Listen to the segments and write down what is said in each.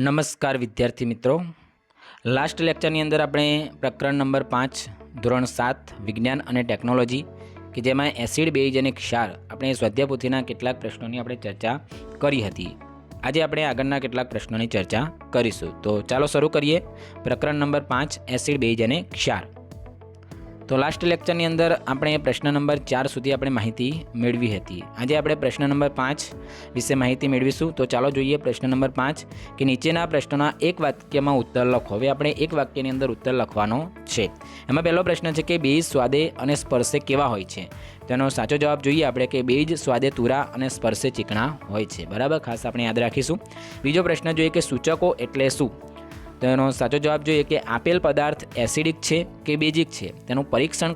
નમસ્કાર વિદ્યાર્થી મિત્રો, લાસ્ટ લેક્ચરની અંદર આપણે પ્રકરણ નંબર 5 ધોરણ 7 વિજ્ઞાન અને ટેકનોલોજી કે જેમાં એસિડ, બેઝ અને ક્ષાર આપણે સ્વાધ્યાયપોથીના કેટલાક પ્રશ્નોની આપણે ચર્ચા કરી હતી। આજે આપણે આગળના કેટલાક પ્રશ્નોની ચર્ચા કરીશું। તો ચાલો શરૂ કરીએ। પ્રકરણ નંબર 5 એસિડ, બેઝ અને ક્ષાર। તો લાસ્ટ લેક્ચરની અંદર આપણે પ્રશ્ન નંબર 4 સુધી આપણે માહિતી મેળવી હતી। આજે આપણે પ્રશ્ન નંબર 5 વિશે માહિતી મેળવીશું। તો ચાલો જોઈએ પ્રશ્ન નંબર 5 કે નીચેના પ્રશ્નોના એક વાક્યમાં ઉત્તર લખો। હવે આપણે એક વાક્યની અંદર ઉત્તર લખવાનો છે। એમાં પહેલો પ્રશ્ન છે કે બેઝ સ્વાદે અને સ્પર્શે કેવા હોય છે? તો એનો સાચો જવાબ જોઈએ આપણે કે બેઝ સ્વાદે તુરા અને સ્પર્શે ચીકણા હોય છે। બરાબર, ખાસ આપણે યાદ રાખીશું। બીજો પ્રશ્ન જોઈએ કે સૂચકો એટલે શું? તો એનો સાચો જવાબ જોઈએ કે આપેલ પદાર્થ એસિડિક છે કે બેઝિક છે તેનું પરીક્ષણ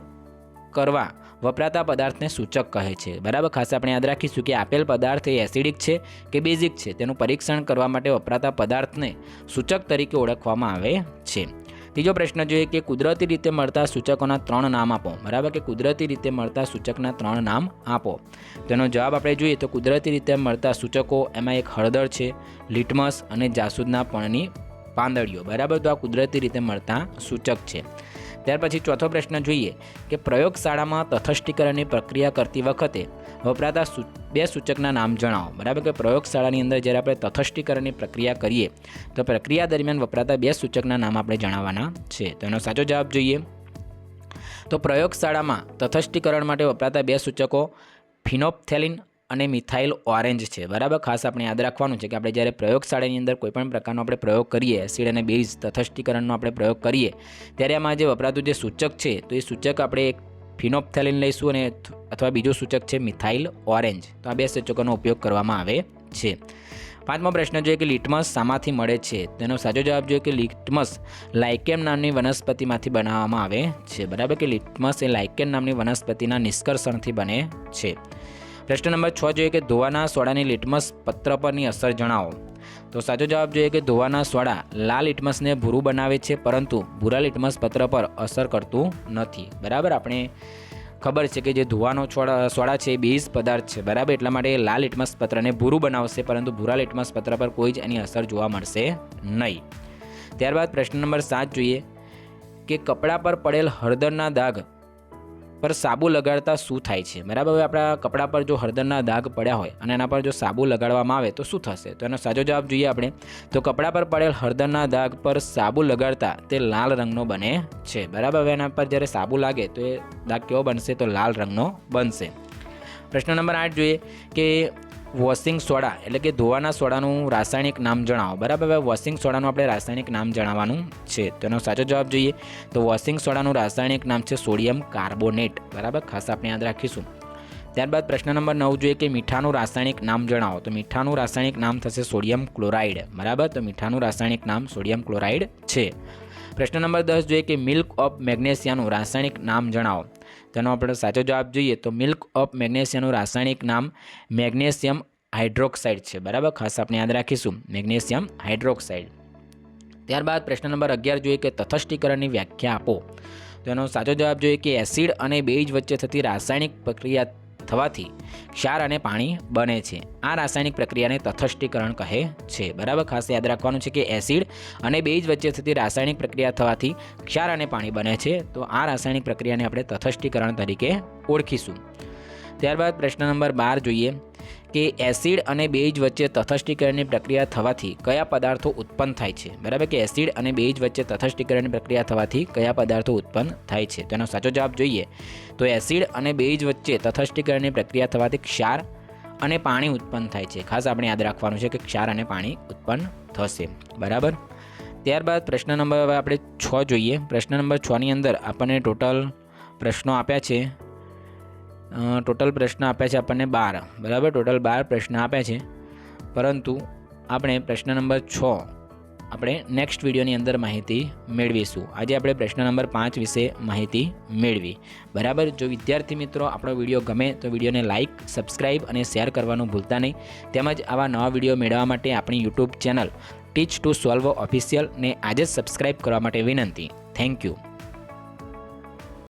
કરવા વપરાતા પદાર્થને સૂચક કહે છે। બરાબર, ખાસ આપણે યાદ રાખીશું કે આપેલ પદાર્થ એ એસિડિક છે કે બેઝિક છે તેનું પરીક્ષણ કરવા માટે વપરાતા પદાર્થને સૂચક તરીકે ઓળખવામાં આવે છે। ત્રીજો પ્રશ્ન જોઈએ કે કુદરતી રીતે મળતા સૂચકોના 3 નામ આપો। બરાબર, કે કુદરતી રીતે મળતા સૂચકના 3 નામ આપો। તેનો જવાબ આપણે જોઈએ તો કુદરતી રીતે મળતા સૂચકો એમાં એક હળદર છે, લિટમસ અને જાસૂદના પણની પાંદડીઓ। બરાબર, તો આ કુદરતી રીતે મળતા સૂચક છે। ત્યાર પછી ચોથો પ્રશ્ન જોઈએ કે પ્રયોગશાળામાં તટસ્થીકરણની પ્રક્રિયા કરતી વખતે વપરાતા 2 સૂચકના નામ જણાવો। બરાબર, કે પ્રયોગશાળાની અંદર જ્યારે આપણે તટસ્થીકરણની પ્રક્રિયા કરીએ તો પ્રક્રિયા દરમિયાન વપરાતા 2 સૂચકના નામ આપણે જણાવવાના છે। તો એનો સાચો જવાબ જોઈએ તો પ્રયોગશાળામાં તટસ્થીકરણ માટે વપરાતા 2 સૂચકો ફિનોપ્થેલિન અને મિથાઇલ ઓરેન્જ છે। બરાબર, ખાસ આપણે યાદ રાખવાનું છે કે આપણે જ્યારે પ્રયોગશાળાની અંદર કોઈપણ પ્રકારનો આપણે પ્રયોગ કરીએ, એસિડ અને બેઝ તટસ્થીકરણનો આપણે પ્રયોગ કરીએ ત્યારે આમાં જે વપરાતું જે સૂચક છે તો એ સૂચક આપણે એક ફિનોપ્થેલિન લઈશું અને અથવા બીજું સૂચક છે મિથાઇલ ઓરેન્જ। તો આ 2 સૂચકોનો ઉપયોગ કરવામાં આવે છે। પાંચમો પ્રશ્ન જોઈએ કે લિટમસ શામાંથી મળે છે? તેનો સાચો જવાબ જોઈએ કે લિટમસ લાઇકેન નામની વનસ્પતિમાંથી બનાવવામાં આવે છે। બરાબર, કે લિટમસ એ લાઇકેન નામની વનસ્પતિના નિષ્કર્ષણથી બને છે। પ્રશ્ન નંબર 6 જોઈએ કે ધોવાના સોડાની લિટમસ પત્ર પરની અસર જણાવો। તો સાચો જવાબ જોઈએ કે ધોવાના સોડા લાલ લિટમસને ભૂરું બનાવે છે પરંતુ ભૂરા લિટમસ પત્ર પર અસર કરતું નથી। બરાબર, આપણે ખબર છે કે જે ધોવાનો સોડા છે એ બેઝ પદાર્થ છે। બરાબર, એટલા માટે લાલ લિટમસ પત્રને ભૂરું બનાવશે પરંતુ ભૂરા લિટમસ પત્ર પર કોઈ જ એની અસર જોવા મળશે નહીં। ત્યારબાદ પ્રશ્ન નંબર 7 જોઈએ કે કપડા પર પડેલ હળદરના દાગ પર સાબુ લગાડતા શું થાય છે? બરાબર, હવે આપણા કપડા પર જો હળદરના દાગ પડ્યા હોય અને એના પર જો સાબુ લગાડવામાં આવે તો શું થશે? તો એનો સાચો જવાબ જોઈએ આપણે તો કપડા પર પડેલ હળદરના દાગ પર સાબુ લગાડતા તે લાલ રંગનો બને છે। બરાબર, હવે એના પર જ્યારે સાબુ લાગે તો એ દાગ કેવો બનશે? તો લાલ રંગનો બનશે। પ્રશ્ન નંબર 8 જોઈએ કે વોશિંગ સોડા એટલે કે ધોવાના સોડાનું રાસાયણિક નામ જણાવો। બરાબર, હવે વોશિંગ સોડાનું આપણે રાસાયણિક નામ જણાવવાનું છે। તેનો સાચો જવાબ જોઈએ તો વોશિંગ સોડાનું રાસાયણિક નામ છે સોડિયમ કાર્બોનેટ। બરાબર, ખાસ આપણે યાદ રાખીશું। ત્યારબાદ પ્રશ્ન નંબર 9 જોઈએ કે મીઠાનું રાસાયણિક નામ જણાવો। તો મીઠાનું રાસાયણિક નામ થશે સોડિયમ ક્લોરાઇડ। બરાબર, તો મીઠાનું રાસાયણિક નામ સોડિયમ ક્લોરાઇડ છે। પ્રશ્ન નંબર 10 જોઈએ કે મિલ્ક ઓફ મેગ્નેશિયાનું રાસાયણિક નામ જણાવો। તેનો આપણે સાચો જવાબ જોઈએ તો મિલ્ક ઓફ મેગ્નેશિયાનું રાસાયણિક નામ મેગ્નેશિયમ હાઇડ્રોક્સાઇડ છે। બરાબર, ખાસ આપણે યાદ રાખીશું મેગ્નેશિયમ હાઇડ્રોક્સાઇડ। ત્યારબાદ પ્રશ્ન નંબર 11 જોઈએ કે તટસ્થીકરણની વ્યાખ્યા આપો। તો એનો સાચો જવાબ જોઈએ કે એસિડ અને બેઝ વચ્ચે થતી રાસાયણિક પ્રક્રિયા થવાથી ક્ષાર અને પાણી બને છે। આ રાસાયણિક પ્રક્રિયાને તટસ્થીકરણ કહે છે। બરાબર, ખાસ યાદ રાખવાનું છે કે એસિડ અને બેઝ વચ્ચે થતી રાસાયણિક પ્રક્રિયા થવાથી ક્ષાર અને પાણી બને છે। તો આ રાસાયણિક પ્રક્રિયાને આપણે તટસ્થીકરણ તરીકે ઓળખીશું। ત્યારબાદ પ્રશ્ન નંબર 12 જોઈએ કે એસિડ અને બેઝ વચ્ચે તટસ્થીકરણની પ્રક્રિયા થવાથી કયા પદાર્થો ઉત્પન્ન થાય છે? બરાબર, કે એસિડ અને બેઝ વચ્ચે તટસ્થીકરણની પ્રક્રિયા થવાથી કયા પદાર્થો ઉત્પન્ન થાય છે? તેનો સાચો જવાબ જોઈએ તો એસિડ અને બેઝ વચ્ચે તટસ્થીકરણની પ્રક્રિયા થવાથી ક્ષાર અને પાણી ઉત્પન્ન થાય છે। ખાસ આપણે યાદ રાખવાનું છે કે ક્ષાર અને પાણી ઉત્પન્ન થશે। બરાબર, ત્યારબાદ પ્રશ્ન નંબર હવે આપણે 6 જોઈએ। પ્રશ્ન નંબર 6ની અંદર આપણને ટોટલ પ્રશ્નો આપ્યા છે। ટોટલ પ્રશ્ન આપ્યા છે આપણને 12। બરાબર, ટોટલ 12 પ્રશ્ન આપ્યા છે પરંતુ આપણે પ્રશ્ન નંબર 6 આપણે નેક્સ્ટ વિડીયોની અંદર માહિતી મેળવીશું। આજે આપણે પ્રશ્ન નંબર 5 વિશે માહિતી મેળવી। બરાબર, જો વિદ્યાર્થી મિત્રો આપણો વિડીયો ગમે તો વિડીયોને લાઇક, સબસ્ક્રાઇબ અને શેર કરવાનું ભૂલતા નહીં। તેમજ આવા નવા વિડીયો મેળવવા માટે આપણી YouTube channel teach to solve official ને આજે જ સબસ્ક્રાઇબ કરવા માટે વિનંતી। Thank you.